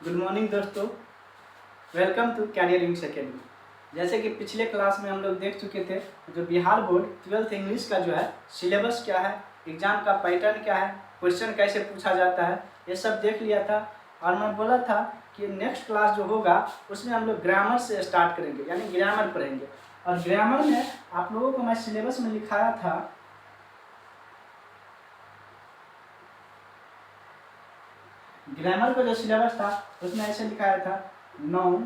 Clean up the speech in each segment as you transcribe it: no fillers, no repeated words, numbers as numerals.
Good morning दोस्तों, welcome to Career English Academy. जैसे कि पिछले क्लास में हम लोग देख चुके थे, जो बिहार बोर्ड 12th इंग्लिश का जो है सिलेबस क्या है, एग्जाम का पैटर्न क्या है, क्वेश्चन कैसे पूछा जाता है, ये सब देख लिया था। और मैं बोला था कि नेक्स्ट क्लास जो होगा उसमें हम लोग ग्रामर से स्टार्ट करेंगे, यानी ग्रामर पढ़ेंगे। और ग्रामर में आप लोगों को मैं सिलेबस में लिखाया था, ग्रामर का जो सिलेबस था उसमें ऐसे लिखाया था नाउन,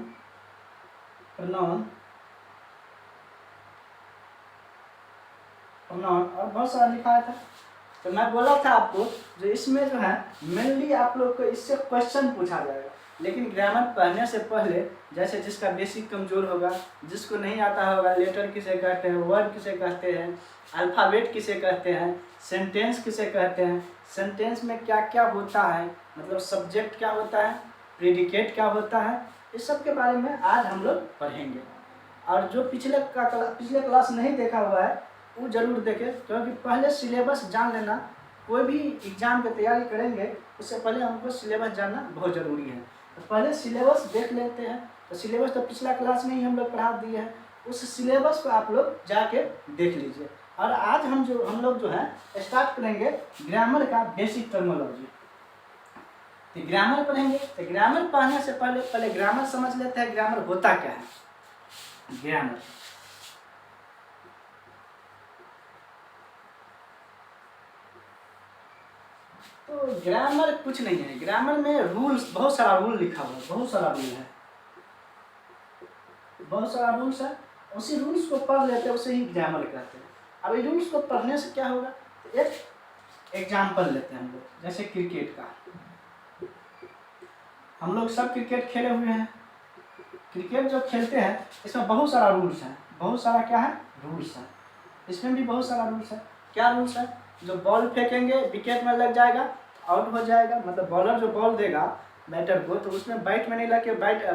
प्रोनाउन और बहुत सारा लिखाया था। तो मैं बोला था आपको जो इसमें जो है मेनली आप लोग को इससे क्वेश्चन पूछा जाएगा, लेकिन ग्रामर पढ़ने से पहले जैसे जिसका बेसिक कमजोर होगा, जिसको नहीं आता होगा लेटर किसे कहते हैं, वर्ड किसे कहते हैं, अल्फ़ाबेट किसे कहते हैं, सेंटेंस किसे कहते हैं, सेंटेंस में क्या क्या होता है, मतलब सब्जेक्ट क्या होता है, प्रेडिकेट क्या होता है, इस सब के बारे में आज हम लोग पढ़ेंगे। और जो पिछले क्लास नहीं देखा हुआ है वो जरूर देखें, क्योंकि पहले सिलेबस जान लेना, कोई भी एग्जाम की तैयारी करेंगे उससे पहले हमको सिलेबस जानना बहुत ज़रूरी है। तो पहले सिलेबस देख लेते हैं। तो सिलेबस तो पिछला क्लास में ही हम लोग पढ़ा दिए हैं, उस सिलेबस को आप लोग जाके देख लीजिए। और आज हम लोग जो है स्टार्ट करेंगे ग्रामर का बेसिक टर्मिनोलॉजी। तो ग्रामर पढ़ेंगे, तो ग्रामर पढ़ने से पहले ग्रामर समझ लेते हैं, ग्रामर होता क्या है। ग्रामर तो ग्रामर कुछ नहीं है, ग्रामर में रूल्स, बहुत सारा रूल लिखा हुआ है, बहुत सारा रूल है, बहुत सारा रूल्स है। उसी रूल्स को पढ़ लेते हैं, उसे ही ग्रामर कहते हैं। अब ये रूल्स को पढ़ने से क्या होगा, तो एक एग्जाम्पल लेते हैं हम लोग, जैसे क्रिकेट का। हम लोग सब क्रिकेट खेले हुए हैं। क्रिकेट जो खेलते हैं इसमें बहुत सारा रूल्स है, बहुत सारा क्या है, रूल्स है। इसमें भी बहुत सारा रूल्स है। क्या रूल्स है, जो बॉल फेंकेंगे विकेट में लग जाएगा, आउट हो जाएगा। मतलब बॉलर जो बॉल देगा बैटर को, तो उसमें बैट में नहीं लग के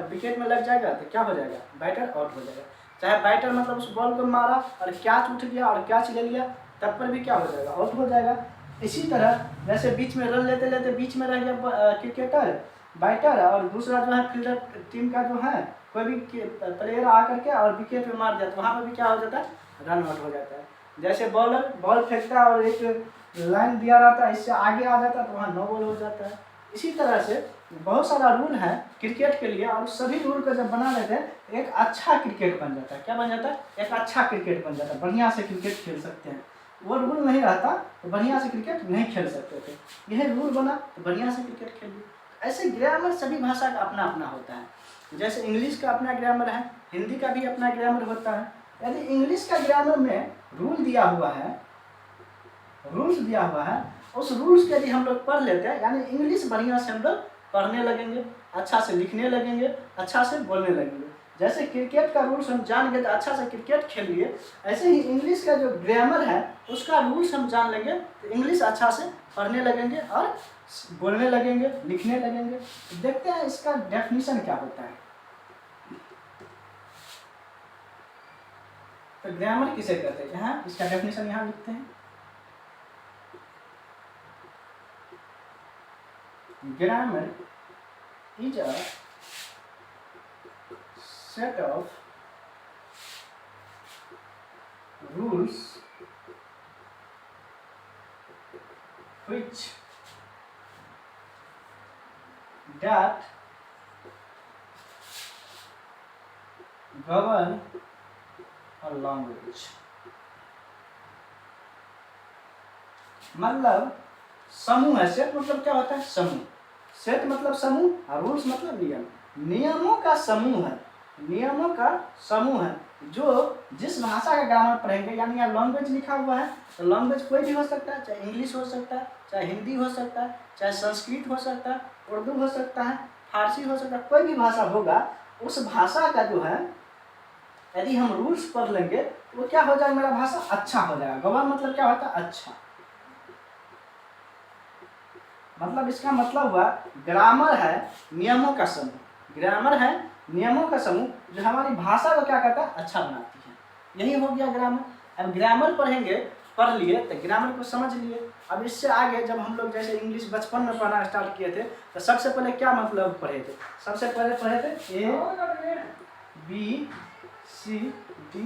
विकेट में लग जाएगा, तो क्या हो जाएगा, बैटर आउट हो जाएगा। चाहे बैटर मतलब उस बॉल को मारा और कैच उठ गया और कैच ले लिया, तब पर भी क्या हो जाएगा, आउट हो जाएगा। इसी तरह जैसे बीच में रन लेते लेते बीच में रह गया क्रिकेटर, बैटर, और दूसरा जो है फील्डर टीम का जो है कोई भी प्लेयर आकर के और विकेट में मार दिया, तो वहाँ पर भी क्या हो जाता है, रन आउट हो जाता है। जैसे बॉलर बॉल फेंकता है और एक लाइन दिया रहता है, इससे आगे आ जाता है, तो वहाँ नो बॉल हो जाता है। इसी तरह से बहुत सारा रूल है क्रिकेट के लिए, और सभी रूल को जब बना लेते हैं एक अच्छा क्रिकेट बन जाता है। क्या बन जाता है, एक अच्छा क्रिकेट बन जाता है, बढ़िया से क्रिकेट खेल सकते हैं। वो रूल नहीं रहता तो बढ़िया से क्रिकेट नहीं खेल सकते थे, यह रूल बना तो बढ़िया से क्रिकेट खेल लिया। ऐसे ग्रामर सभी भाषा का अपना अपना होता है। जैसे इंग्लिश का अपना ग्रामर है, हिंदी का भी अपना ग्रामर होता है। यदि इंग्लिश का ग्रामर में रूल दिया हुआ है, रूल्स दिया हुआ है, उस रूल्स के यदि हम लोग पढ़ लेते हैं, यानी इंग्लिश बढ़िया से हम लोग पढ़ने लगेंगे, अच्छा से लिखने लगेंगे, अच्छा से बोलने लगेंगे। जैसे क्रिकेट का रूल्स हम जान गए तो अच्छा से क्रिकेट खेल लिए, ऐसे ही इंग्लिश का जो ग्रामर है उसका रूल्स हम जान लेंगे तो इंग्लिश अच्छा से पढ़ने लगेंगे और बोलने लगेंगे, लिखने लगेंगे। देखते हैं इसका डेफिनेशन क्या होता है। तो ग्रामर किसे कहते हैं, यहाँ इसका डेफिनेशन यहाँ लिखते हैं। Grammar is a set of rules which that govern a language। मतलब समूह है। सेट मतलब क्या होता है, समूह। सेट मतलब समूह और रूल्स मतलब नियम, नियमों का समूह है, नियमों का समूह है जो जिस भाषा का ग्रामर पढ़ेंगे। यानी यहाँ लैंग्वेज लिखा हुआ है, तो लैंग्वेज कोई भी हो सकता है, चाहे इंग्लिश हो सकता है, चाहे हिंदी हो सकता है, चाहे संस्कृत हो सकता है, उर्दू हो सकता है, फारसी हो सकता है, कोई भी भाषा होगा। उस भाषा का जो है यदि हम रूल्स पढ़ लेंगे तो क्या हो जाएगा, मेरा भाषा अच्छा हो जाएगा। गवर्न मतलब क्या होता है, अच्छा। मतलब इसका मतलब हुआ ग्रामर है नियमों का समूह, ग्रामर है नियमों का समूह जो हमारी भाषा को क्या करता है, अच्छा बनाती है। यही हो गया ग्रामर। अब ग्रामर पढ़ेंगे पढ़ लिए तो ग्रामर को समझ लिए। अब इससे आगे जब हम लोग जैसे इंग्लिश बचपन में पढ़ना स्टार्ट किए थे तो सबसे पहले क्या मतलब पढ़े थे? सबसे पहले पढ़े थे ABCD,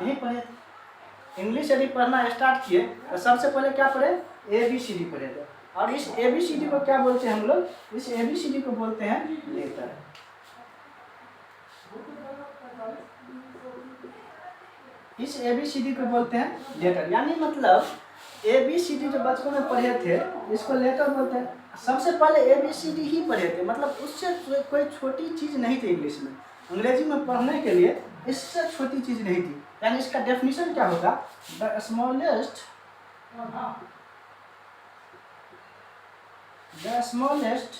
यही पढ़े थे। इंग्लिश यदि पढ़ना स्टार्ट किए तो सबसे पहले क्या पढ़े? ABCD पढ़े थे। और इस ABCD को क्या बोलते हैं हम लोग? इस ABCD को बोलते हैं लेटर। इस ABCD को बोलते हैं लेटर। यानी मतलब ABCD जो बचपन में पढ़े थे इसको लेटर बोलते हैं। सबसे पहले ABCD ही पढ़े थे, मतलब उससे कोई छोटी चीज़ नहीं थी इंग्लिश में। अंग्रेजी में पढ़ने के लिए इससे छोटी चीज़ नहीं थी। यानी इसका डेफिनेशन क्या होगा? The smallest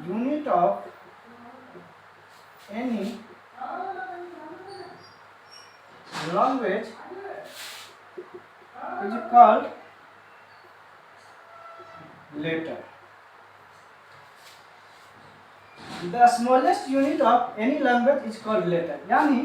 unit of any language is called letter. The smallest unit of any language is called letter. यानी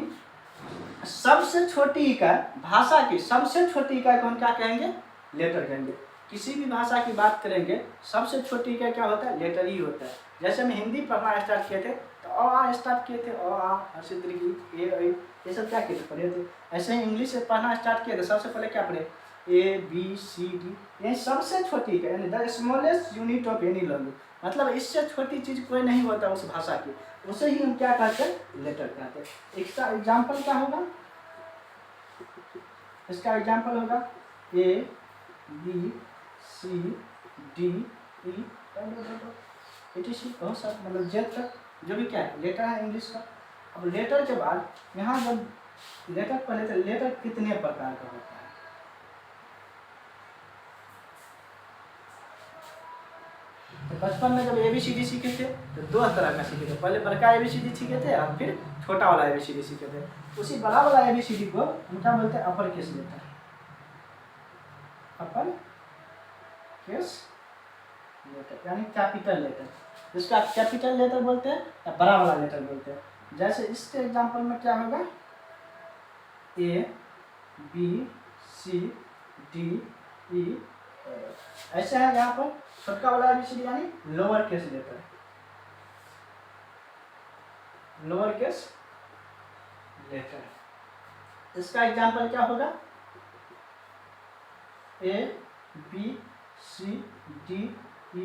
सबसे छोटी इकाई, भाषा की सबसे छोटी इकाई को हम क्या कहेंगे? लेटर कहेंगे। किसी भी भाषा की बात करेंगे सबसे छोटी इकाई क्या होता है? लेटर ही होता है। जैसे हम हिंदी पढ़ना स्टार्ट किए थे तो अ स्टार्ट किए थे, हर्षित दीर्घ ए ऐ, ये सब क्या किए थे? पढ़े थे। ऐसे ही इंग्लिश से पढ़ना स्टार्ट किए थे, सबसे पहले क्या पढ़े? ABCD, ये सबसे छोटी इकाई, यानी the smallest unit of any language, मतलब इससे छोटी चीज़ कोई नहीं होता उस भाषा की, उसे ही हम क्या कहते हैं? लेटर कहते हैं। इसका एग्जाम्पल क्या होगा? इसका एग्जाम्पल होगा ABCD ETC, बहुत सारे, मतलब जेड तक जो भी क्या है लेटर है इंग्लिश का। अब लेटर के बाद यहाँ जब लेटर पढ़े तो लेटर कितने प्रकार का होता है? तो बचपन में जब ABCD सीखे थे तो दो तरह का सीखे थे। पहले बड़का ABCD सीखे थे और फिर छोटा वाला ABCD सीखे थे। उसी बड़ा वाला ABCD को हम क्या बोलते हैं? Upper case letter. Upper case letter यानी कैपिटल लेटर, जिसको आप कैपिटल लेटर बोलते हैं या बड़ा वाला लेटर बोलते हैं। जैसे इसके एग्जांपल में क्या होगा? ABCD E, ऐसे है। यहाँ पर छोटका वाला ABCD यानी lower case letter, lower case letter. इसका एग्जांपल क्या होगा? ABCD E,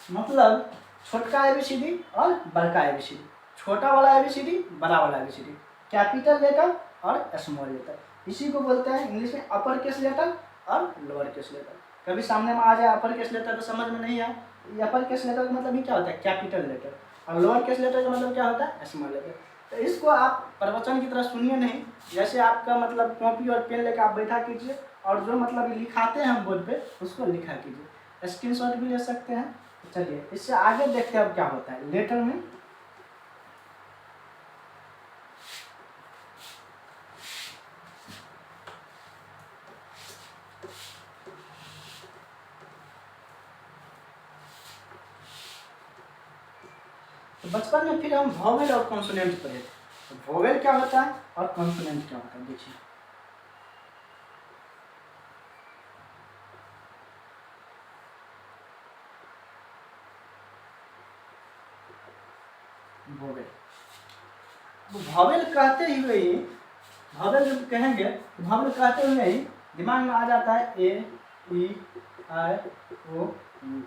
मतलब छोटका ABCD और बड़का ABCD, छोटा वाला ABCD, बड़ा वाला ABCD, कैपिटल लेटर और स्मॉल लेटर। इसी को बोलते हैं इंग्लिश में अपर केस लेटर और लोअर केस लेटर। कभी सामने में आ जाए अपर केस लेटर तो समझ में नहीं आए, ये अपर केस लेटर का मतलब ही क्या होता है? Capital letter. और लोअर केस लेटर का मतलब क्या होता है? Small letter. तो इसको आप प्रवचन की तरह सुनिए नहीं, जैसे आपका मतलब कॉपी और पेन लेकर आप बैठा कीजिए और जो मतलब लिखाते हैं हम बोर्ड पे उसको लिखा कीजिए। स्क्रीनशॉट भी ले सकते हैं। चलिए इससे आगे देखते हैं अब क्या होता है लेटर में। तो बचपन में फिर हम वोवेल और कॉन्सोनेंट पढ़े थे। तो वोवेल क्या होता है और कॉन्सोनेंट क्या होता है देखिए। वोवेल, वोवेल कहते हुए ही, वोवेल जब कहेंगे तो वोवेल कहते हुए ही दिमाग में आ जाता है A E I O U,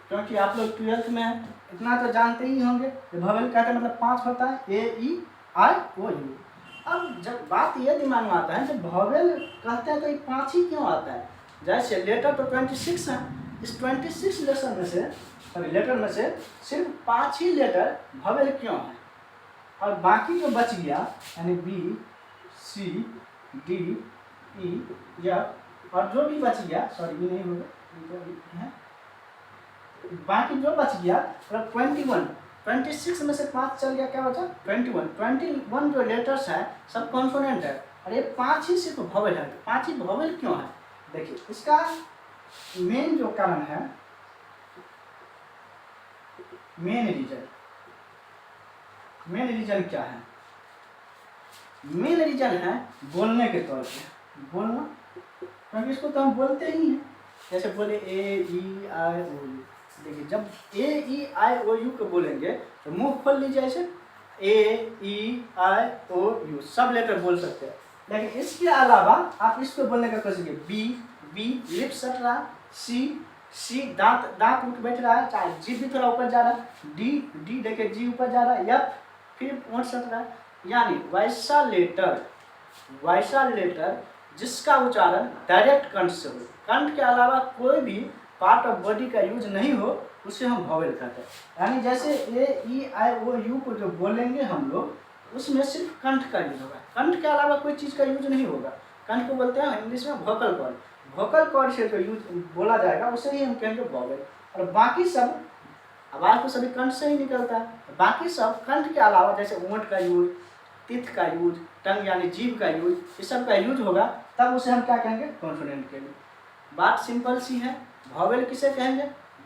क्योंकि आप लोग 12th में इतना तो जानते ही होंगे। वोवेल कहते हैं मतलब 5 होता है A E I O U। अब जब बात ये दिमाग में आता है जब वोवेल कहते हैं तो ये 5 ही क्यों आता है? जैसे लेटर तो 26 है, इस 26 लेटर में से, सॉरी लेटर में से सिर्फ 5 ही लेटर वोवेल क्यों है? और बाकी जो बच गया यानी B C D E F और जो भी बच गया, सॉरी ये नहीं होगा, बाकी जो बच गया मतलब 21, 26 में से 5 चल गया, क्या बचा? 21 जो लेटर्स है सब कॉन्सोनेंट है और ये 5 ही सिर्फ वोवेल है। 5 ही वोवेल क्यों है? देखिए इसका मेन जो कारण है, मेन रीजन क्या है? मेन रीजन है बोलने के तौर पे, बोलना क्योंकि इसको तो हम बोलते ही हैं। जैसे बोले ए ई आई ओ यू, देखिए जब ए ई आई ओ यू को बोलेंगे तो मुंह खोल लीजिए ऐसे, ए ई आई ओ यू सब लेटर बोल सकते हैं। लेकिन इसके अलावा आप इसको बोलने का कोशिश कीजिए, बी बी लिप सट रहा, सी सी दांत दांत उठ बैठ रहा है, चाहे जी भी थोड़ा ऊपर जा रहा है, डी डी देखिए जी ऊपर जा रहा है, एफ फिर ओंठ सट रहा है। यानी वैसा लेटर जिसका उच्चारण डायरेक्ट कंठ से हो, कंठ के अलावा कोई भी पार्ट ऑफ बॉडी का यूज नहीं हो, उसे हम वॉवेल कहते हैं। यानी जैसे ए ई आई ओ यू को जो बोलेंगे हम लोग, उसमें सिर्फ कंठ का यूज होगा, कंठ के अलावा कोई चीज़ का यूज नहीं होगा। कंठ को बोलते हैं इंग्लिश में वोकल कॉर्ड, वोकल कॉर्ड से जो यूज बोला जाएगा उसे ही हम कहेंगे वॉवेल। और बाकी सब आवाज़ तो सभी कंठ से ही निकलता है, बाकी सब कंठ के अलावा जैसे ओंठ का यूज, टीथ का यूज, टंग यानी जीभ का यूज, इस सब का यूज होगा, तब उसे हम क्या कहेंगे, कॉन्सोनेंट कहेंगे। बात सिंपल सी है। वॉवेल किसे कहेंगे,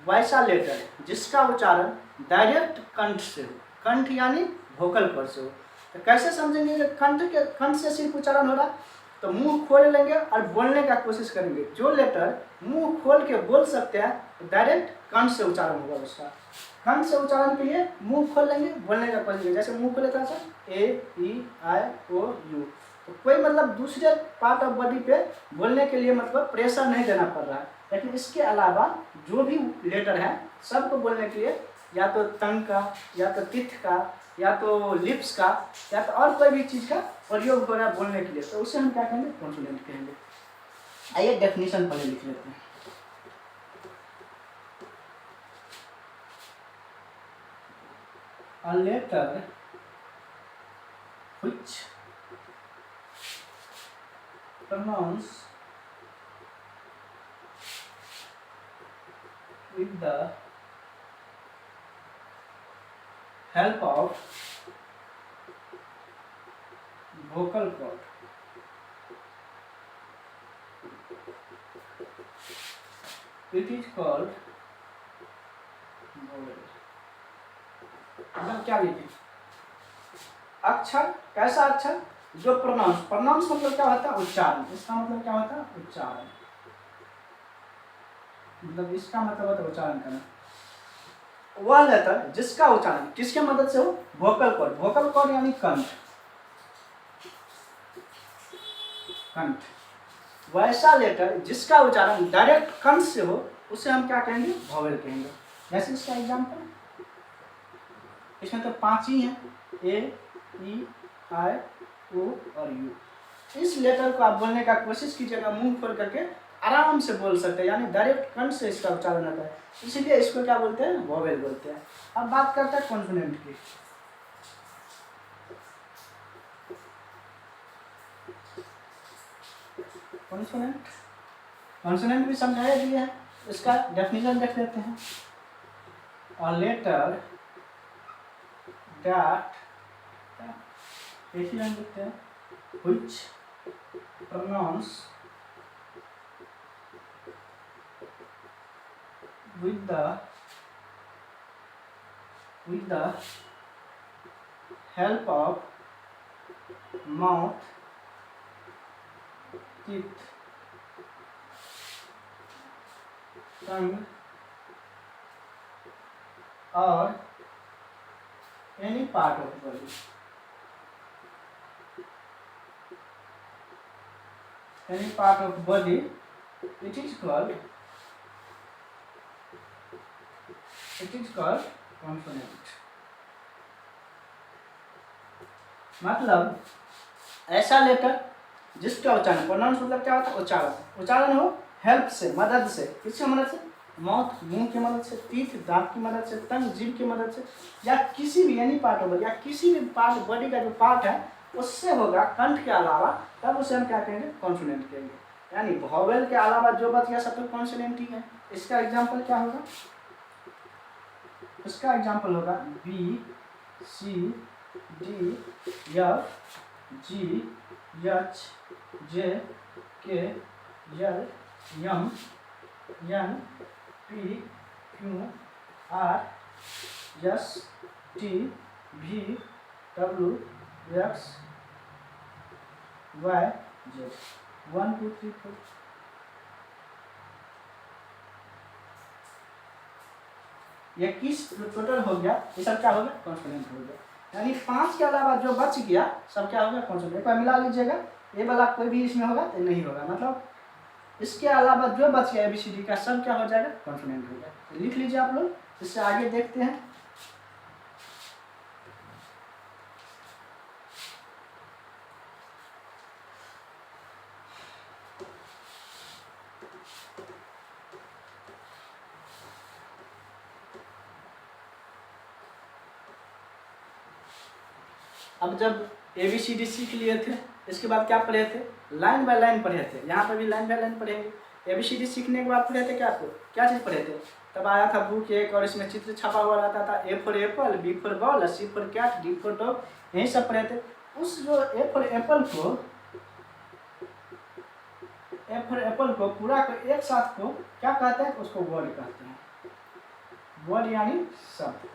वैसा लेटर जिसका उच्चारण डायरेक्ट कंठ से हो, कंठ यानी वोकल कॉर्ड से हो। तो कैसे समझेंगे कि कंठ से सिर्फ उच्चारण हो रहा, तो मुंह खोल लेंगे और बोलने का कोशिश करेंगे। जो लेटर मुंह खोल के बोल सकते हैं डायरेक्ट कंठ से उच्चारण होगा उसका। कंठ से उच्चारण के लिए मुंह खोल लेंगे, बोलने का कोशिश करेंगे। जैसे मुंह खोले था sir A E I O you, तो कोई मतलब दूसरे पार्ट ऑफ बॉडी पे बोलने के लिए मतलब प्रेशर नहीं देना पड़ रहा है। लेकिन इसके अलावा जो भी लेटर है सबको बोलने के लिए या तो टंग का, या तो टीथ का, या तो लिप्स का, या तो और कोई भी चीज़ का प्रयोग हो रहा है बोलने के लिए, तो उसे हम क्या कहेंगे, कॉन्सोनेंट कहेंगे। आइए डेफिनेशन पहले लिख लेते हैं। A letter which pronounce with the help of vocal cord it is called vowel। मतलब क्या लिखे, अक्षर, कैसा अक्षर जो प्रोनाउंस मतलब क्या होता है, उच्चारण। इसका मतलब क्या होता है, उच्चारण, मतलब इसका मतलब होता है उच्चारण करना। वह लेटर जिसका उच्चारण किसके मदद से हो, वोकल कॉर्ड, वोकल कॉर्ड यानी कंठ, कंठ। वैसा लेटर जिसका उच्चारण डायरेक्ट कंठ से हो, उसे हम क्या कहेंगे, वॉवेल कहेंगे। जैसे इसका एग्जाम्पल, इसमें तो 5 ही हैं, ए ई आई ओ और यू। इस लेटर को आप बोलने का कोशिश कीजिएगा, मुंह खोल करके आराम से बोल सकते हैं, यानी डायरेक्ट कंठ से इसका उच्चारण होता है, इसलिए इसको क्या बोलते हैं, वॉवेल बोलते हैं। अब बात करते हैं कॉन्सोनेंट की। कॉन्सोनेंट भी समझाया गया है, इसका डेफिनेशन देख लेते हैं। और लेटर that ऐसी लाइन लिखते हैं, which pronounce with the help of mouth, teeth, tongue or any part of body, any part of body, it is called consonant। मतलब ऐसा लेटर जिसका उच्चारण, प्रोनाउंस मतलब क्या होता है, उच्चारण, उच्चारण हो हेल्प से, मदद से, किसकी मदद से, माउथ मुंह की मदद से, टीथ दांत की मदद से, टंग जीभ की मदद से, या किसी भी एनी पार्ट ऑफ, या किसी भी पार्ट बॉडी का जो पार्ट है उससे होगा कंठ के अलावा, तब उसे हम क्या कहेंगे, कॉन्सोनेंट कहेंगे। यानी वॉवेल के अलावा जो बच गया सब तो कॉन्सोनेंट ही है। इसका एग्जाम्पल क्या होगा, इसका एग्जाम्पल होगा B C D F G H J K L M N P Q R S T V W X Y Z. 1 2 3 4 ये 21 टोटल हो गया, ये सब क्या हो गया, कॉन्सोनेंट हो गया। यानी 5 के अलावा जो बच गया सब क्या हो गया, कॉन्सोनेंट। एक बार मिला लीजिएगा, ये वाला कोई भी इसमें होगा तो नहीं होगा, मतलब इसके अलावा जो बच गया ABCD का सब क्या हो जाएगा, कॉन्सोनेंट हो जाएगा। लिख लीजिए आप लोग, इससे आगे देखते हैं। अब जब ABCD सीख लिए थे, इसके बाद क्या पढ़े थे, लाइन बाय लाइन पढ़े थे। यहाँ पर भी लाइन बाय लाइन पढ़ेंगे। ABCD सीखने के बाद पढ़े थे क्या, आपको क्या चीज़ पढ़े थे, तब आया था बुक एक और इसमें चित्र छपा हुआ रहता था, A for apple, B for ball, C for cat, D for dog, यही सब पढ़े थे। उस जो A फॉर एप्पल को पूरा को एक साथ को क्या कहते हैं, उसको वर्ड कहते हैं। वर्ड यानी शब्द।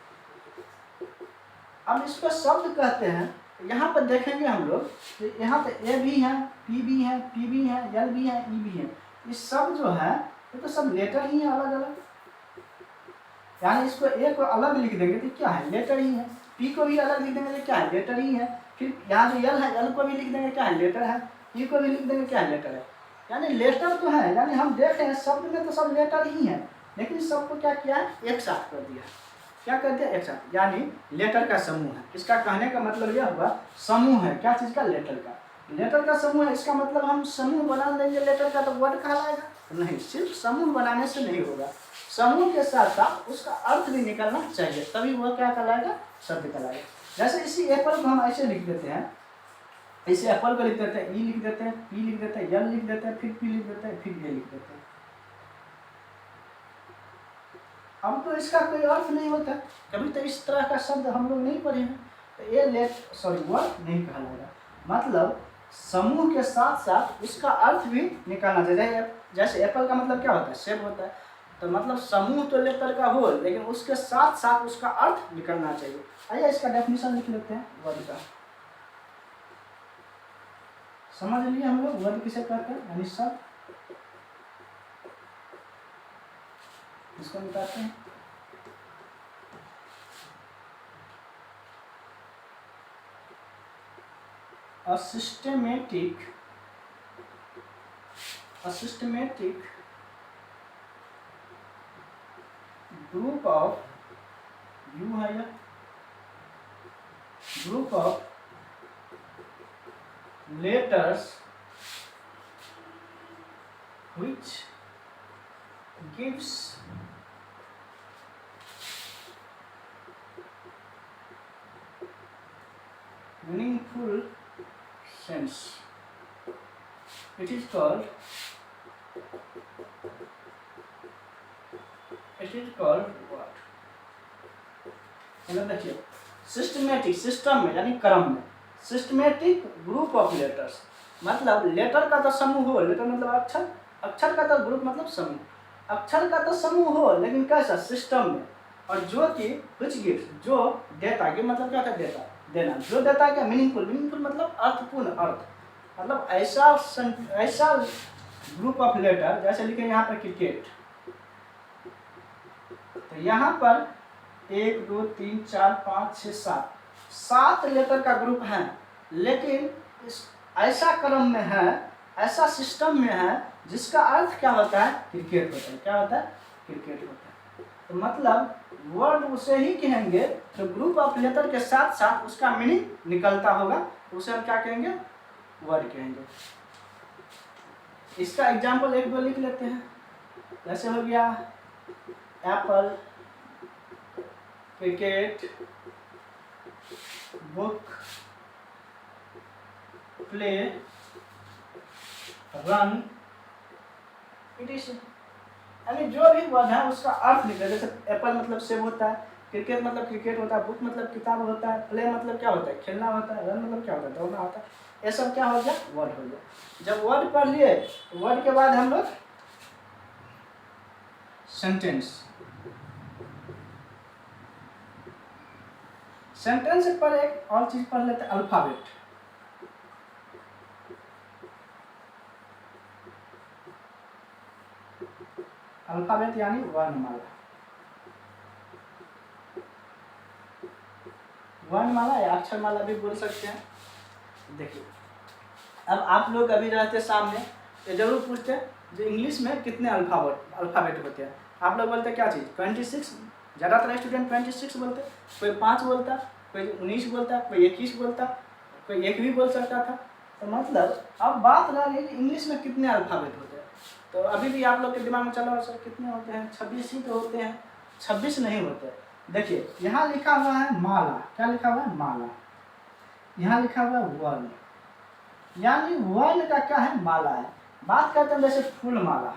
अब इसको शब्द कहते हैं। यहाँ पर देखेंगे हम लोग, तो यहाँ पे A भी है, P भी है, P भी है, L भी है, E भी है। ये सब जो है ये तो सब लेटर ही है अलग अलग। यानी इसको A को अलग लिख देंगे तो क्या है, लेटर ही है। P को भी अलग लिख देंगे तो क्या है, लेटर ही है। फिर यहाँ जो L है, L को भी लिख देंगे क्या है, लेटर है। E को भी लिख देंगे क्या है, लेटर है। यानी लेटर तो है, यानी हम देख रहे हैं शब्द में तो सब लेटर ही है, लेकिन सबको क्या किया है, एक साथ कर दिया। क्या कर दिया, एक साथ, यानी लेटर का समूह है। इसका कहने का मतलब यह हुआ समूह है, क्या चीज़ का, लेटर का। लेटर का समूह है, इसका मतलब हम समूह बना देंगे लेटर का तो वर्ड कहलाएगा, नहीं, सिर्फ समूह बनाने से नहीं होगा, समूह के साथ साथ उसका अर्थ भी निकलना चाहिए, तभी वह क्या कहलाएगा, शब्द कहलाएगा। जैसे इसी एप्पल को हम ऐसे लिख देते हैं, इसे एप्पल को लिख देते हैं, ई लिख देते हैं, पी लिख देते हैं, एल लिख देते हैं, फिर पी लिख देते हैं, फिर ए लिख देते हैं। अब तो इसका कोई अर्थ नहीं होता, कभी तो इस तरह का शब्द हम लोग नहीं पढ़े हैं, तो ये वर्ड नहीं कहलाएगा। मतलब समूह के साथ साथ उसका अर्थ भी निकालना चाहिए। जैसे एप्पल का मतलब क्या होता है, सेब होता है, तो मतलब समूह तो लेटर का हो, लेकिन उसके साथ साथ उसका अर्थ निकलना चाहिए। आइए इसका डेफिनेशन लिख लेते हैं वर्ड का। समझ लिए हम लोग वर्ड किसे कहते हैं, यानी शब्द। इसको निकालते हैं। A systematic group of letters which gives meaningful sense. It is called what? मतलब देखिए, सिस्टमेटिक, सिस्टम में यानी क्रम में, सिस्टमेटिक ग्रुप ऑफ लेटर्स, मतलब लेटर का तो समूह हो, लेटर मतलब अक्षर, अक्षर का तो ग्रुप मतलब समूह, अक्षर का तो समूह हो, लेकिन कैसा, सिस्टम में, और जो कि कुछ गिफ्ट, जो देता, गिफ्ट मतलब क्या था, देता, देना, जो देता है क्या, मीनिंगफुल, मीनिंगफुल मतलब अर्थपूर्ण, अर्थ, मतलब ऐसा ग्रुप ऑफ लेटर, जैसे लिखे यहाँ पर क्रिकेट, तो यहाँ पर 1 2 3 4 5 6 7 लेटर का ग्रुप है, लेकिन इस ऐसा क्रम में है, ऐसा सिस्टम में है जिसका अर्थ क्या होता है, क्रिकेट होता है। क्या होता है, क्रिकेट होता है। तो मतलब वर्ड उसे ही कहेंगे जो ग्रुप ऑफ लेटर के साथ साथ उसका मीनिंग निकलता होगा, उसे हम क्या कहेंगे, वर्ड कहेंगे। इसका एग्जाम्पल एक दो लिख लेते हैं। जैसे हो गया Apple, cricket, book, play, run, यानी जो भी वर्ड है उसका अर्थ लिख रहे। जैसे एप्पल मतलब सेब होता है, क्रिकेट मतलब क्रिकेट होता है, बुक मतलब किताब होता है, प्ले मतलब क्या होता है, खेलना होता है, रन मतलब क्या होता है, दौड़ना होता है। ये सब क्या हो गया, वर्ड हो गया। जब वर्ड पढ़ लिए, वर्ड के बाद हम लोग सेंटेंस, सेंटेंस पर एक और चीज पढ़ लेते हैं, अल्फाबेट। अल्फाबेट यानी वर्णमाला। वर्णमाला या अक्षरमाला भी बोल सकते हैं। देखिए अब आप लोग अभी रहते सामने ये जरूर पूछते हैं जो इंग्लिश में कितने अल्फ़ाबेट होते हैं। आप लोग बोलते हैं क्या चीज़ 26, ज़्यादातर स्टूडेंट 26 बोलते, कोई 5 बोलता, कोई 19 बोलता, कोई 21 बोलता, कोई 1 भी बोल सकता था। तो मतलब अब बात रह गई कि इंग्लिश में कितने अल्फ़ाबेट होते हैं। तो अभी भी आप लोग के दिमाग में चल रहा है सर कितने होते हैं, 26 ही तो होते हैं। 26 नहीं होते। देखिए यहाँ लिखा हुआ है माला, क्या लिखा हुआ है माला, यहाँ लिखा हुआ है वर्ण, यानी वर्ण का क्या है माला है। बात करते हैं जैसे फूल माला,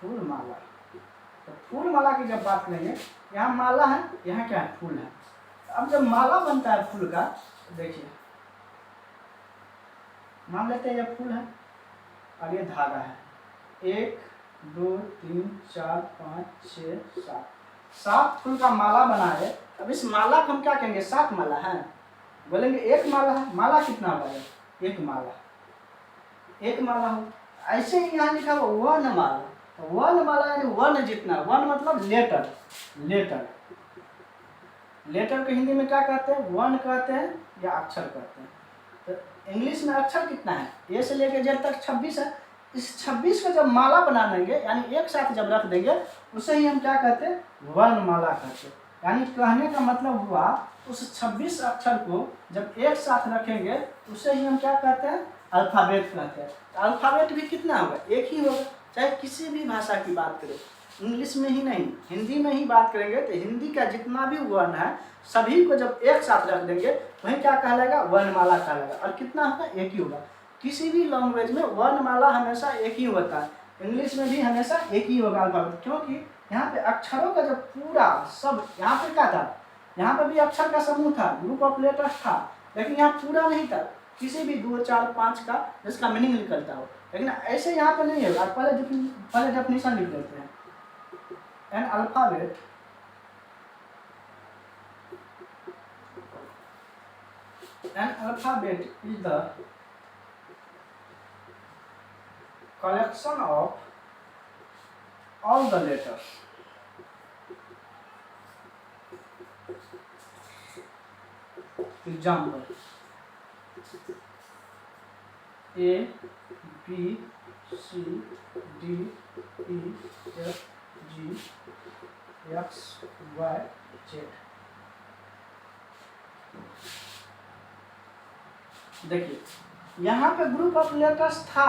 फूल माला, तो फूल माला की जब बात करेंगे यहाँ माला है, यहाँ क्या है फूल है। अब जब माला बनता है फूल का, देखिए मान लेते हैं ये फूल है और ये धागा है, 1 2 3 4 5 6 7, 7 फूल का माला बना है। अब इस माला को हम क्या कहेंगे 7 माला है, बोलेंगे 1 माला है। माला कितना होगा 1 माला, 1 माला हो। ऐसे ही यहाँ लिखा हुआ वर्ण माला, वर्ण माला यानी वर्ण जितना, वर्ण मतलब लेटर, लेटर को हिंदी में क्या कहते हैं वर्ण कहते हैं या अक्षर कहते हैं। तो इंग्लिश में अक्षर कितना है ए से लेकर जेड तक 26 है। इस 26 को जब माला बना देंगे यानी एक साथ जब रख देंगे उसे ही हम क्या कहते हैं वर्णमाला कहते हैं। यानी कहने का मतलब हुआ उस 26 अक्षर को जब एक साथ रखेंगे उसे ही हम क्या कहते हैं अल्फ़ाबेट कहते हैं। तो अल्फ़ाबेट भी कितना होगा एक ही होगा, चाहे किसी भी भाषा की बात करें, इंग्लिश में ही नहीं हिंदी में ही बात करेंगे तो हिंदी का जितना भी वर्ण है सभी को जब एक साथ रख देंगे वही क्या कहलाएगा वर्णमाला कहलाएगा। और कितना होगा एक ही होगा। किसी भी लैंग्वेज में वर्णमाला हमेशा एक ही होता है, इंग्लिश में भी हमेशा एक ही होगा अल्फ़ाबेट, क्योंकि यहाँ पे अक्षरों का जब पूरा सब यहाँ पे क्या था, यहाँ पे भी अक्षर का समूह था, ग्रुप ऑफ लेटर्स था, लेकिन यहाँ पूरा नहीं था, किसी भी 2 4 5 का जिसका मीनिंग निकलता हो। लेकिन ऐसे यहाँ पे नहीं है। पहले डेफिनेशन लिख देते हैं। An alphabet is the collection of all the letters example A B C D E F G X Y Z। देखिए यहाँ पे ग्रुप ऑफ लेटर्स था,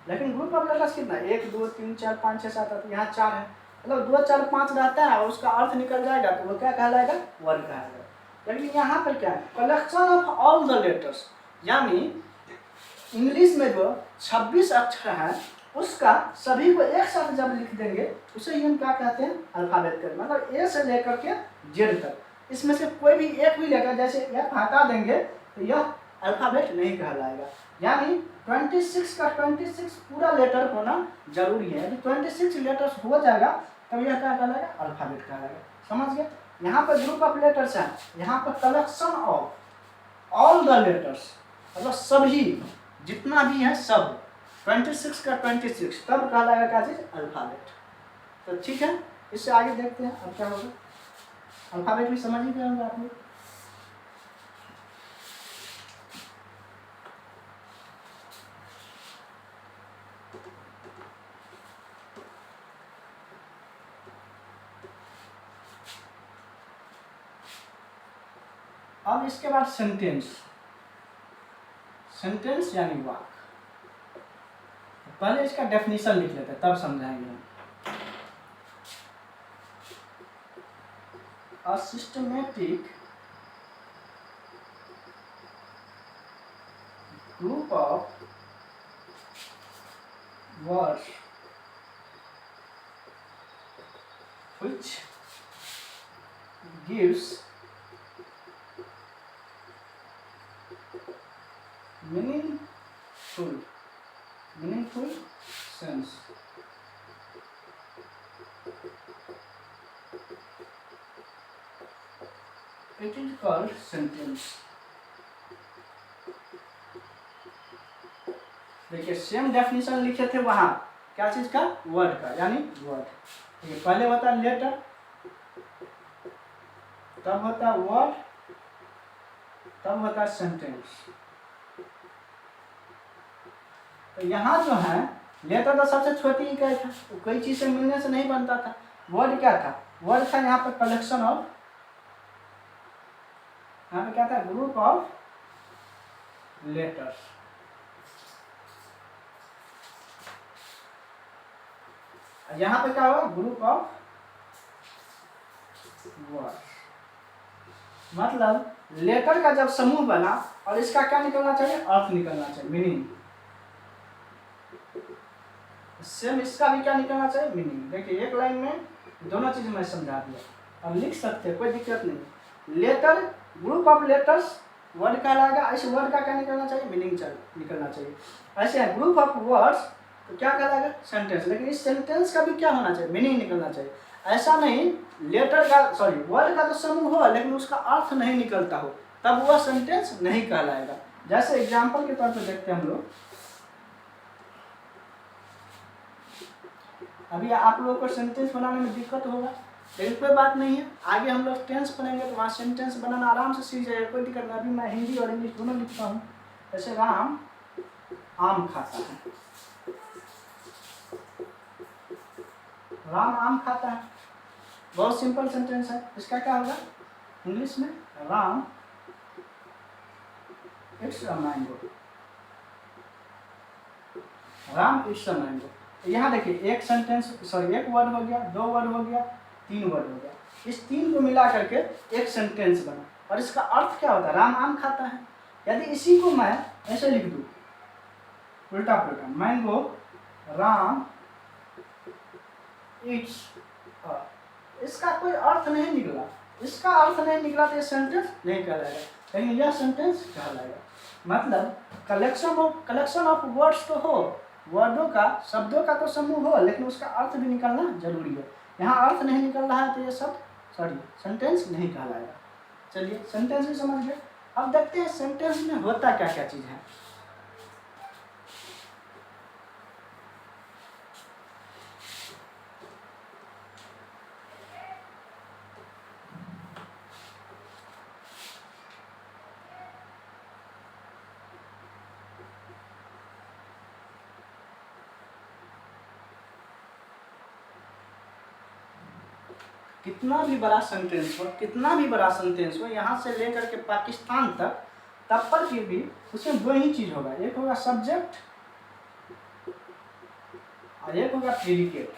लेकिन ग्रुप ऑफ लेटर्स कितना 1 2 3 4 5 6 7 8, यहाँ 4 है, मतलब 2 4 5 रहता है और उसका अर्थ निकल जाएगा तो वो क्या कहलाएगा वर्ड कहलाएगा। लेकिन यहाँ पर क्या है collection of all the letters, यानी इंग्लिश में जो 26 अक्षर है उसका सभी को एक साथ जब लिख देंगे उसे ही हम क्या कहते हैं अल्फ़ाबेट कहते हैं। मतलब ए से लेकर के जेड तक, इसमें से कोई भी एक भी लेटर जैसे एफ हटा देंगे तो यह अल्फ़ाबेट नहीं कहलाएगा। यानी 26 का 26 पूरा लेटर होना जरूरी है। यदि 26 लेटर्स हो जाएगा तब यह क्या कहलाएगा अल्फ़ाबेट कहलाएगा। समझ गए। यहाँ पर ग्रुप ऑफ लेटर्स है, यहाँ पर collection of all the letters, मतलब सभी जितना भी है सब 26 का 26 तब कहलाएगा क्या चीज़ अल्फ़ाबेट। तो ठीक है, इससे आगे देखते हैं अब क्या होगा। अल्फ़ाबेट भी समझ ही गए होंगे आप लोग। अब इसके बाद सेंटेंस, सेंटेंस यानी वाक्य। पहले इसका डेफिनेशन लिख लेते हैं तब समझाएंगे हम। A systematic group of words which gives meaningful sense. It is called sentence. देखिए सेम डेफिनेशन लिखे थे वहाँ, क्या चीज़ का? वर्ड का, यानी वर्ड। ये पहले होता है लेटर, तब होता है वर्ड, तब होता है सेंटेंस। तो यहाँ जो है लेटर तो सबसे छोटी इकाई था, तो कोई चीज़ से मिलने से नहीं बनता था। वर्ड क्या था? वर्ड था यहाँ पर कलेक्शन ऑफ, यहाँ पे क्या था? Group of letters. यहाँ पे क्या होगा? Group of words. मतलब लेटर का जब समूह बना और इसका क्या निकलना चाहिए? अर्थ निकलना चाहिए, मीनिंग। सेम इसका भी क्या निकलना चाहिए? मीनिंग। देखिए एक लाइन में दोनों चीज मैं समझा दिया, अब लिख सकते हैं, कोई दिक्कत नहीं। Letter, group of letters word कहलाएगा, इस वर्ड का क्या निकलना चाहिए? मीनिंग निकलना चाहिए। ऐसे है ग्रुप ऑफ वर्ड्स तो क्या कहलाएगा? सेंटेंस। लेकिन इस सेंटेंस का भी क्या होना चाहिए? मीनिंग निकलना चाहिए। ऐसा नहीं लेटर का, सॉरी, वर्ड का तो समूह हो लेकिन उसका अर्थ नहीं निकलता हो, तब वह सेंटेंस नहीं कहलाएगा। जैसे एग्जाम्पल के तौर पर देखते हैं हम लोग, अभी आप लोगों को सेंटेंस बनाने में दिक्कत होगा, लेकिन कोई बात नहीं है, आगे हम लोग टेंस पढ़ेंगे तो वहाँ सेंटेंस बनाना आराम से सीख जाएगा, कोई दिक्कत नहीं। अभी मैं हिंदी और इंग्लिश दोनों लिखता हूँ। जैसे राम आम खाता है, राम आम खाता है, बहुत सिंपल सेंटेंस है। इसका क्या होगा इंग्लिश में? Ram it's a mango, Ram it's a mango. यहाँ देखिए एक सेंटेंस, सॉरी एक वर्ड हो गया, दो वर्ड हो गया, तीन वर्ड हो गया, इस तीन को मिला करके एक सेंटेंस बना। और इसका अर्थ क्या होता है? राम आम खाता है। यदि इसी को मैं ऐसे लिख दूँ उल्टा पुल्टा, मैंगो राम इट्स, इसका कोई अर्थ नहीं निकला, इसका अर्थ नहीं निकला तो ये सेंटेंस नहीं कहलाएगा, लेकिन यह सेंटेंस कहलाएगा। मतलब कलेक्शन ऑफ वर्ड्स तो हो, वर्डों का, शब्दों का तो समूह हो, लेकिन उसका अर्थ भी निकलना जरूरी है। यहाँ अर्थ नहीं निकल रहा है तो ये सब, सॉरी, सेंटेंस नहीं कहलाएगा। चलिए सेंटेंस भी समझ गए। अब देखते हैं सेंटेंस में होता क्या क्या चीज़ है। कितना भी बड़ा सेंटेंस हो, कितना भी बड़ा सेंटेंस हो, यहाँ से लेकर के पाकिस्तान तक, तब पर भी उसमें दो ही चीज होगा, एक होगा सब्जेक्ट और एक होगा प्रेडिकेट।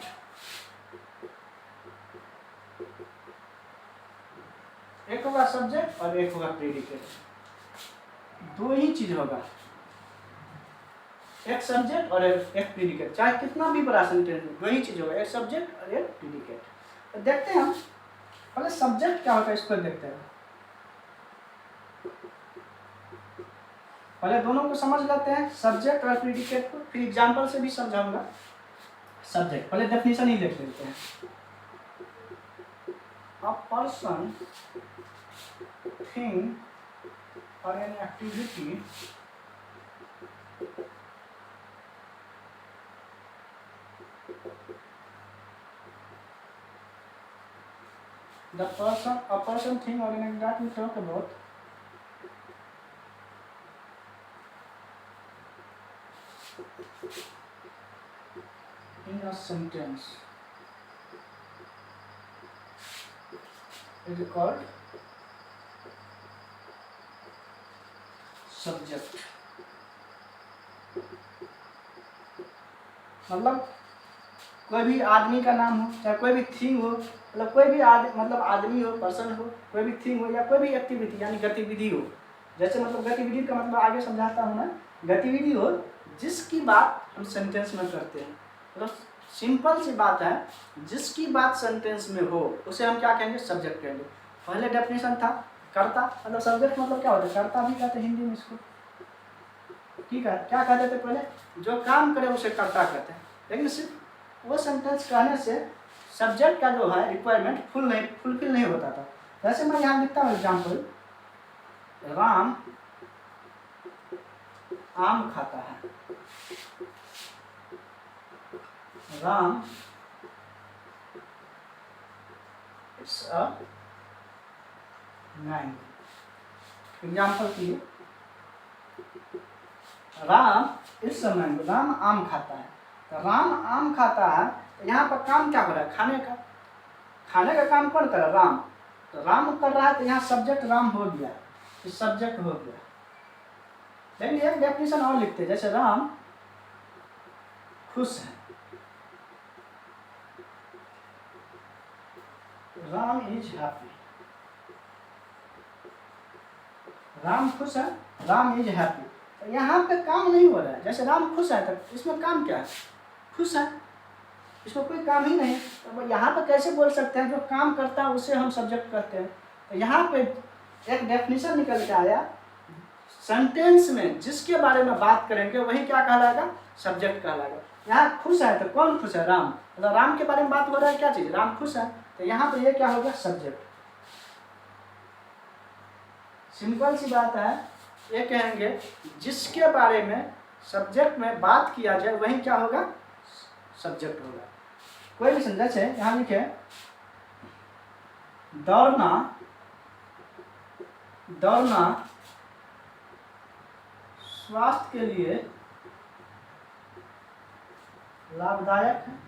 एक होगा सब्जेक्ट और एक होगा प्रेडिकेट, दो ही चीज होगा, एक सब्जेक्ट और एक प्रेडिकेट। चाहे कितना भी बड़ा सेंटेंस हो, दो ही चीज होगा, एक सब्जेक्ट और एक प्रेडिकेट। तो देखते हैं हम पहले सब्जेक्ट क्या होता है, इसको देखते हैं। पहले दोनों को समझ लेते हैं, सब्जेक्ट और प्रेडिकेट को, फिर एग्जांपल से भी समझाऊंगा। सब्जेक्ट पहले डेफिनेशन ही देख लेते हैं। अ पर्सन, थिंग और an activity a person, thing or an that we talk about in a sentence is called subject। मतलब कोई भी आदमी का नाम हो, चाहे कोई भी थिंग हो, मतलब कोई भी मतलब आदमी हो, पर्सन हो, कोई भी थिंग हो, या कोई भी एक्टिविटी यानी गतिविधि हो। जैसे मतलब गतिविधि का मतलब आगे समझाता हूँ मैं, गतिविधि हो जिसकी बात हम सेंटेंस में करते हैं, मतलब सिंपल सी बात है, जिसकी बात सेंटेंस में हो उसे हम क्या कहेंगे? सब्जेक्ट कहेंगे। पहले डेफिनेशन था कर्ता, मतलब सब्जेक्ट मतलब क्या होता है? कर्ता भी कहते हैं हिंदी में इसको, ठीक है। क्या कहते थे पहले? जो काम करे उसे कर्ता कहते हैं। लेकिन सिर्फ वो सेंटेंस कहने से सब्जेक्ट का जो है रिक्वायरमेंट फुलफिल नहीं होता था। वैसे मैं यहाँ लिखता हूँ एग्जाम्पल, राम आम खाता है, Ram it's a mango. Example के लिए Ram it's a mango, Ram आम खाता है। तो राम आम खाता है, तो यहाँ पर काम क्या हो रहा है? खाने का। खाने का काम कौन कर रहा है? राम। तो राम कर रहा है, तो यहाँ सब्जेक्ट राम हो गया, तो सब्जेक्ट हो गया। लेकिन एक डेफिनेशन और लिखते हैं, जैसे राम खुश है, राम इज हैप्पी। राम खुश है, राम इज हैप्पी। तो यहाँ पे काम नहीं हो रहा है। जैसे राम खुश है, तो इसमें काम क्या है? खुश है, इसमें कोई काम ही नहीं। तो यहाँ पे कैसे बोल सकते हैं? जो काम करता है उसे हम सब्जेक्ट कहते हैं। तो यहाँ पे एक डेफिनेशन निकल के आया, सेंटेंस में जिसके बारे में बात करेंगे वही क्या कहलाएगा? सब्जेक्ट कहलाएगा। यहाँ खुश है, तो कौन खुश है? राम। मतलब राम के बारे में बात हो रहा है, क्या चीज? राम खुश है, तो यहाँ पे ये क्या हो गया? सब्जेक्ट। सिंपल सी बात है, ये कहेंगे जिसके बारे में सब्जेक्ट में बात किया जाए वही क्या होगा? सब्जेक्ट होगा। कोई भी सेंटेंस है, यहाँ लिखे दौड़ना, दौड़ना स्वास्थ्य के लिए लाभदायक है।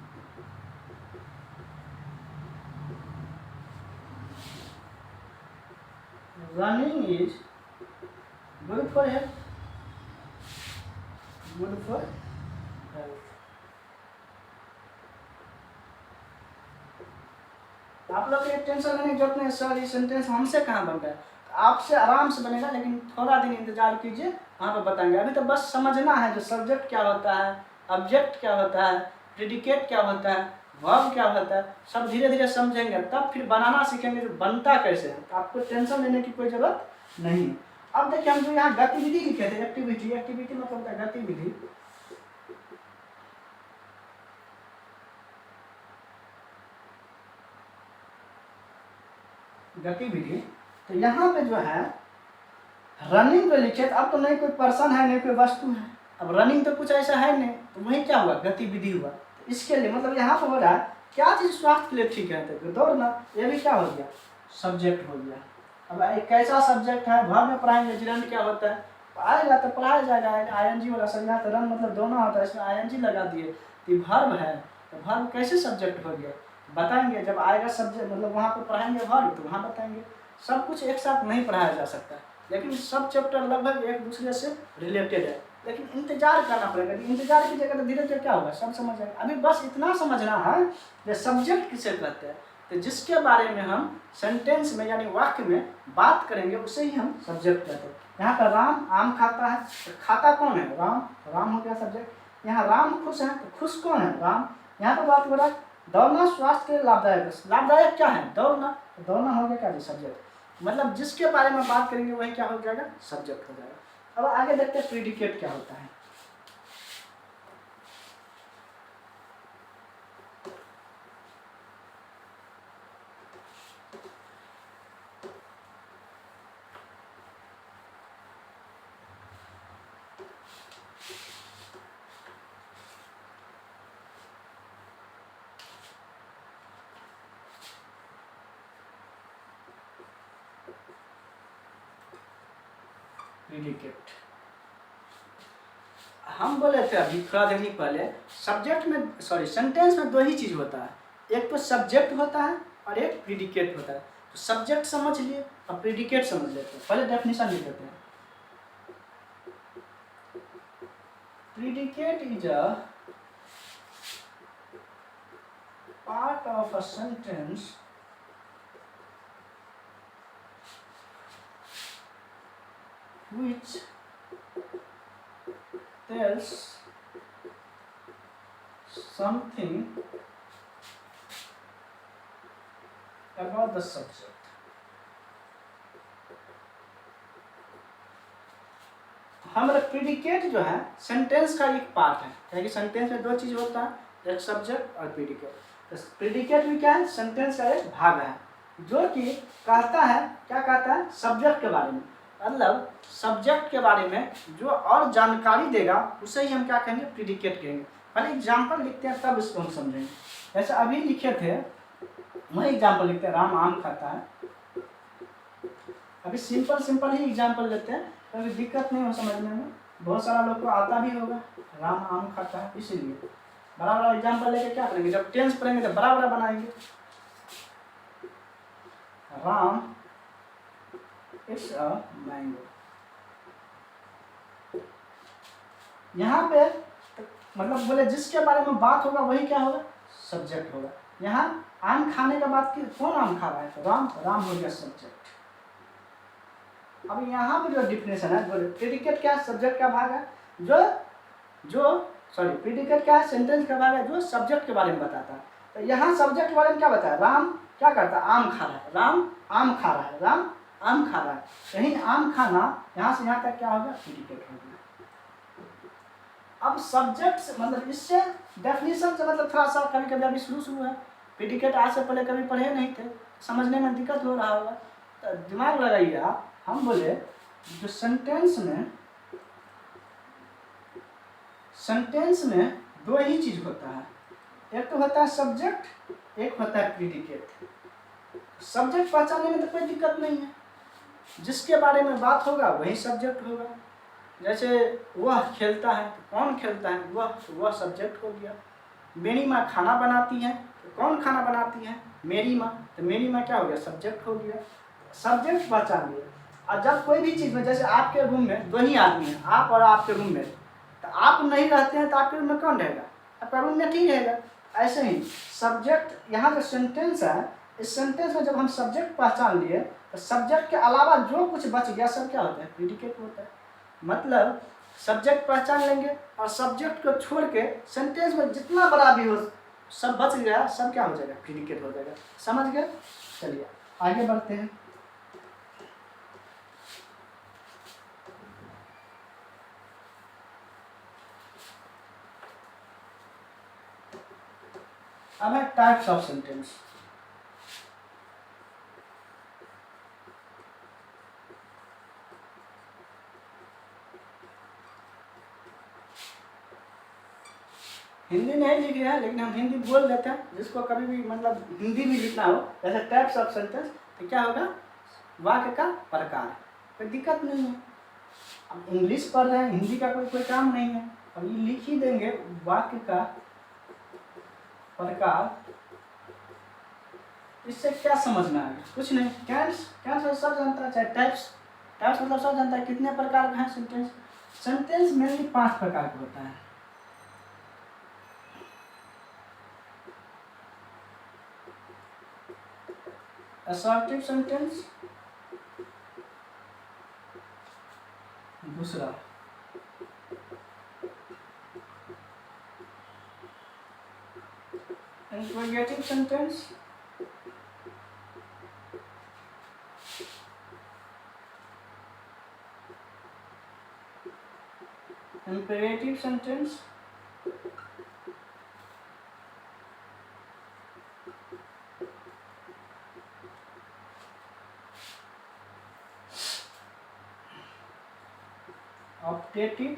Running is good for health, good for health. आप लोग को टेंशन लेने की जरूरत नहीं। सर ये सेंटेंस हमसे कहाँ बन रहा है? तो आपसे आराम से बनेगा, लेकिन थोड़ा दिन इंतजार कीजिए, वहाँ पे बताएंगे। अभी तो बस समझना है जो सब्जेक्ट क्या होता है, ऑब्जेक्ट क्या होता है, प्रेडिकेट क्या होता है, वर्ब क्या होता है, सब धीरे धीरे समझेंगे, तब फिर बनाना सीखेंगे जो बनता कैसे है। तो आपको टेंशन लेने की कोई जरूरत नहीं। अब देखिए, हम जो यहाँ गतिविधि लिखे थे, एक्टिविटी, एक्टिविटी मतलब क्या? गतिविधि। गतिविधि, तो यहाँ पे जो है रनिंग तो लिखे, अब तो नहीं कोई पर्सन है, नहीं कोई वस्तु है। अब रनिंग तो कुछ ऐसा है नहीं, तो वही क्या हुआ? गतिविधि हुआ। तो इसके लिए मतलब यहाँ पे हो रहा है क्या चीज स्वास्थ्य के लिए ठीक है? तो दौड़ना, ये भी क्या हो गया? सब्जेक्ट हो गया। अब एक कैसा सब्जेक्ट है? वर्ब में पढ़ाएंगे, जिरंड क्या होता है? आएगा तो पढ़ाया जाएगा। आईएनजी वाला संज्ञा, तो रन मतलब दोनों होता है, इसमें आईएनजी लगा दिए, तो वर्ब है, तो वर्ब कैसे सब्जेक्ट हो गया? बताएंगे जब आएगा सब्जेक्ट, मतलब वहाँ पर पढ़ाएंगे वर्ब, तो वहाँ बताएंगे। सब कुछ एक साथ नहीं पढ़ाया जा सकता, लेकिन सब चैप्टर लगभग एक दूसरे से रिलेटेड है, लेकिन इंतजार करना पड़ेगा। इंतजार की जगह तो धीरे धीरे क्या होगा? सब समझ आएगा। अभी बस इतना समझना है कि सब्जेक्ट किसे कहते हैं। तो जिसके बारे में हम सेंटेंस में यानी वाक्य में बात करेंगे उसे ही हम सब्जेक्ट कहते हैं। यहाँ पर राम आम खाता है, तो खाता कौन है? राम। राम हो गया सब्जेक्ट। यहाँ राम खुश है, तो खुश कौन है? राम। यहाँ पर बात हो रहा है दौड़ना स्वास्थ्य के लिए लाभदायक है। लाभदायक क्या है? दौड़ना। तो दौड़ना हो गया क्या? सब्जेक्ट। मतलब जिसके बारे में बात करेंगे वही क्या हो जाएगा? सब्जेक्ट हो जाएगा। अब आगे देखते हैं प्रीडिकेट क्या होता है। प्रीडिकेट हम बोले थे अभी थोड़ा देर पहले, सब्जेक्ट में सॉरी सेंटेंस में दो ही चीज होता है, एक तो सब्जेक्ट होता है और एक प्रीडिकेट होता है। तो सब्जेक्ट समझ लिए और प्रीडिकेट समझ लेते हैं। पहले डेफिनेशन लिख लेते हैं। Predicate is a part of a sentence which tells something about the subject। हमारा प्रीडिकेट जो है सेंटेंस का एक पार्ट है, क्योंकि सेंटेंस में दो चीज होता है, एक सब्जेक्ट और प्रीडिकेट। तो प्रीडिकेट भी क्या है? सेंटेंस का एक भाग है, जो कि कहता है, क्या कहता है? सब्जेक्ट के बारे में। मतलब सब्जेक्ट के बारे में जो और जानकारी देगा उसे ही हम क्या कहेंगे? प्रीडिकेट कहेंगे। पहले एग्जाम्पल लिखते हैं तब इसको हम समझेंगे। जैसे अभी लिखे थे वही एग्जाम्पल लिखते हैं, राम आम खाता है। अभी सिंपल ही एग्जाम्पल लेते हैं क्योंकि दिक्कत नहीं हो समझने में, बहुत सारा लोग को आता भी होगा राम आम खाता है, इसीलिए बड़ा बड़ा एग्जाम्पल लेके क्या करेंगे, जब टेंस पढ़ेंगे तो बड़ा बड़ा बनाएंगे। Ram it's a mango. यहाँ पे मतलब बोले जिसके बारे में बात होगा वही क्या होगा, सब्जेक्ट होगा। यहाँ आम खाने का बात की, कौन आम खा रहा है, तो राम, राम हो गया सब्जेक्ट। अब यहाँ पे जो डिफिनेशन है, बोले प्रेडिकेट क्या है, सब्जेक्ट का भाग है, प्रेडिकेट क्या है, सेंटेंस का भाग है जो सब्जेक्ट के बारे में बताता है। तो यहाँ सब्जेक्ट के बारे में क्या बताया, राम क्या करता है, आम खा रहा है, राम आम खा रहा है, राम आम खा रहा है। यही आम खाना यहाँ से यहाँ तक क्या होगा, प्रेडिकेट हो गया। अब सब्जेक्ट मतलब इससे डेफिनेशन से मतलब थोड़ा सा कभी कभी अभी शुरू है, प्रेडिकेट आज से पहले कभी पढ़े नहीं थे, समझने में दिक्कत हो रहा होगा, तो दिमाग लगाइए आप। हम बोले जो सेंटेंस में दो ही चीज होता है, एक तो होता है सब्जेक्ट, एक होता है प्रेडिकेट। सब्जेक्ट पहचानने में तो कोई दिक्कत नहीं है, जिसके बारे में बात होगा वही सब्जेक्ट होगा। जैसे वह खेलता है, कौन खेलता है, वह सब्जेक्ट हो गया। मेरी माँ खाना बनाती है, तो कौन खाना बनाती है, मेरी माँ, तो मेरी माँ क्या हो गया, सब्जेक्ट हो गया। सब्जेक्ट पहचान लिया। और जब कोई भी चीज़ में, जैसे आपके रूम में दो ही आदमी हैं, आप और आपके रूम में, तो आप नहीं रहते हैं तो आपके रूम में कौन रहेगा, आपका रूम में ठीक रहेगा। ऐसे ही सब्जेक्ट, यहाँ जो सेंटेंस है, इस सेंटेंस में जब हम सब्जेक्ट पहचान लिए तो सब्जेक्ट के अलावा जो कुछ बच गया सब क्या होता है, प्रेडिकेट होता है। मतलब सब्जेक्ट पहचान लेंगे और सब्जेक्ट को छोड़ के सेंटेंस में जितना बड़ा भी हो सब बच गया, सब क्या हो जाएगा, प्रेडिकेट हो जाएगा। समझ गए? चलिए आगे बढ़ते हैं। अब है टाइप्स ऑफ सेंटेंस। हिंदी नहीं लिख रहे हैं लेकिन हम हिंदी बोल देते हैं, जिसको कभी भी मतलब हिंदी भी लिखना हो, जैसे टाइप्स ऑफ सेंटेंस, तो क्या होगा, वाक्य का प्रकार, कोई दिक्कत नहीं है। अब इंग्लिश पढ़ रहे हैं, हिंदी का कोई काम नहीं है, अब ये लिख ही देंगे वाक्य का प्रकार। इससे क्या समझना है, कुछ नहीं, कैंस सब जानता है, चाहे टाइप्स मतलब सब जानता है कितने प्रकार का है सेंटेंस। सेंटेंस मेनली 5 प्रकार का होता है। असर्टिव सेंटेंस, दूसरा interrogative sentence, imperative sentence, optative,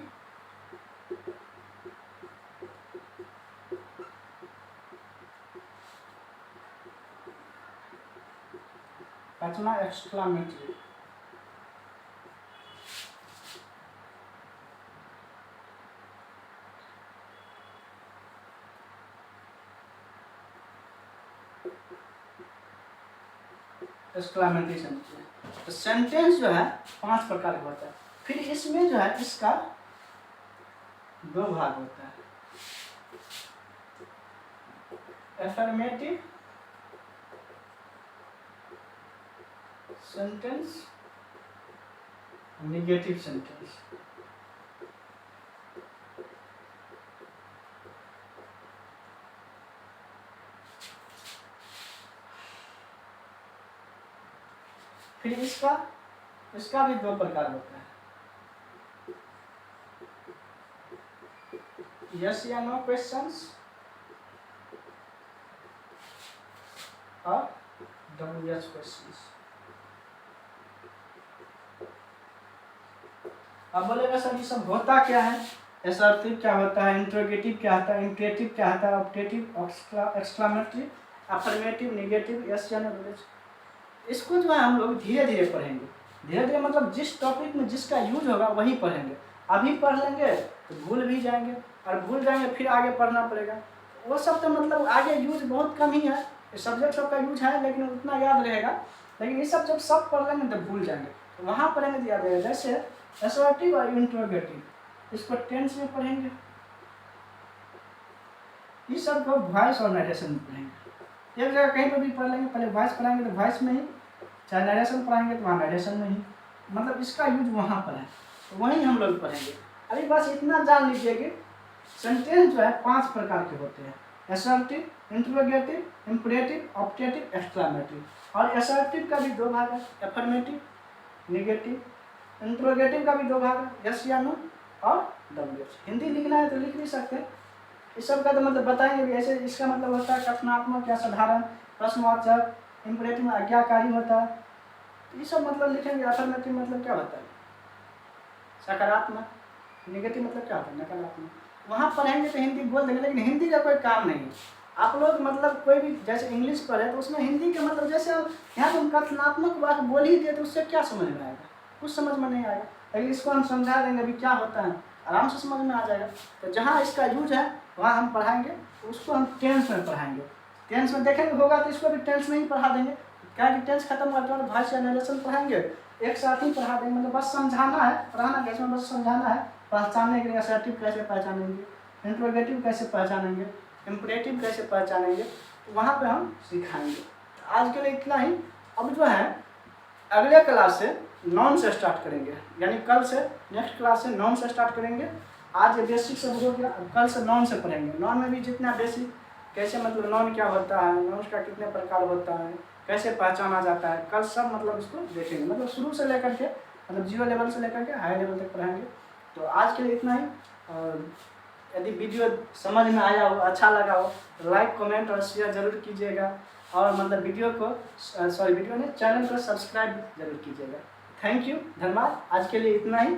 पांचवा एक्सक्लामेटरी। Exclamatory sentence. तो सेंटेंस जो है 5 प्रकार का होता है। फिर इसमें जो है इसका 2 भाग होता है, एफर्मेटिव सेंटेंस, नेगेटिव सेंटेंस। फिर इसका भी 2 प्रकार होता है, यस या नो क्वेश्चंस और WH क्वेश्चंस। अब बोलेगा सर ये सब होता क्या है, असर्टिव क्या होता है, इंट्रोगेटिव क्या होता है, इंपरेटिव क्या होता है, optative, exclamatory, affirmative, negative, yes या नो। इसको जो है हम लोग धीरे धीरे पढ़ेंगे। धीरे धीरे मतलब जिस टॉपिक में जिसका यूज होगा वही पढ़ेंगे। अभी पढ़ लेंगे तो भूल भी जाएंगे, और भूल जाएंगे फिर आगे पढ़ना पड़ेगा। वो सब तो मतलब आगे यूज बहुत कम ही है, सब्जेक्ट सबका यूज है लेकिन उतना याद रहेगा। लेकिन ये सब जब सब पढ़ लेंगे तो भूल जाएंगे, तो वहाँ पढ़ेंगे तो याद रहेगा। जैसे असर्टिव और इंट्रोगेटिव, इसको टेंस में पढ़ेंगे। ये सब को वॉइस और नरेशन में पढ़ेंगे। एक जगह कहीं पर भी पढ़ लेंगे, पहले वॉइस पढ़ाएंगे तो वॉइस में ही, चाहे नरेशन पढ़ाएंगे तो वहाँ नरेशन में ही, मतलब इसका यूज वहाँ पर है, तो वहीं हम लोग पढ़ेंगे। अभी बस इतना जान लीजिए कि सेंटेंस जो है 5 प्रकार के होते हैं, assertive, interrogative, imperative, optative, exclamative. और असर्टिव का भी 2 भाग है, अफर्मेटिव, नेगेटिव। इंट्रोगेटिव का भी 2 भाग है, यस या नो और डब्ल्यूएच। हिंदी लिखना है तो लिख भी सकते हैं। इस सब का तो मतलब बताएंगे भी। ऐसे इसका मतलब होता है कथनात्मक या साधारण, प्रश्नवाचक, इंपरेटिव में आज्ञाकारी होता है। ये सब मतलब लिखेंगे। अफर्मेटिव मतलब क्या होता है, सकारात्मक। नेगेटिव मतलब क्या होता है, नकारात्मक। वहाँ पढ़ेंगे तो हिंदी बोल देंगे, लेकिन हिंदी का कोई काम नहीं है। आप लोग मतलब कोई भी जैसे इंग्लिश पढ़े तो उसमें हिंदी के मतलब जैसे यहाँ तुम कथनात्मक बात बोल ही दिए तो उससे क्या समझ में आएगा, कुछ समझ में नहीं आएगा। लेकिन इसको हम समझा देंगे अभी क्या होता है, आराम से समझ में आ जाएगा। तो जहाँ इसका यूज है वहाँ हम पढ़ाएंगे, उसको हम टेंस में पढ़ाएंगे। टेंस में देखेंगे होगा तो इसको भी टेंस में ही पढ़ा देंगे। क्या कि टेंस खत्म करते हैं वॉइस या नरेशन पढ़ाएंगे, एक साथ ही पढ़ा देंगे। मतलब बस समझाना है, पढ़ाना कैसे में बस समझाना है। पहचानने के लिए असर्टिव कैसे पहचानेंगे, इंट्रोगेटिव कैसे पहचानेंगे, इंपरेटिव कैसे पहचानेंगे, तो वहाँ पे हम सिखाएंगे। आज के लिए इतना ही। अब जो है अगले क्लास से नॉन से स्टार्ट करेंगे, यानी कल से नेक्स्ट क्लास से नॉन से स्टार्ट करेंगे। आज ये बेसिक सब हो गया, अब कल से नॉन से पढ़ेंगे। नॉन में भी जितना बेसिक, कैसे मतलब नॉन क्या होता है, नॉन का कितने प्रकार होता है, कैसे पहचाना जाता है, कल सब मतलब इसको देखेंगे। मतलब शुरू से लेकर के मतलब 0 लेवल से लेकर के हाई लेवल तक पढ़ाएंगे। तो आज के लिए इतना ही। और यदि वीडियो समझ में आया हो, अच्छा लगा हो, तो लाइक, कमेंट और शेयर जरूर कीजिएगा। और मतलब वीडियो नहीं, चैनल को सब्सक्राइब जरूर कीजिएगा। थैंक यू, धन्यवाद। आज के लिए इतना ही।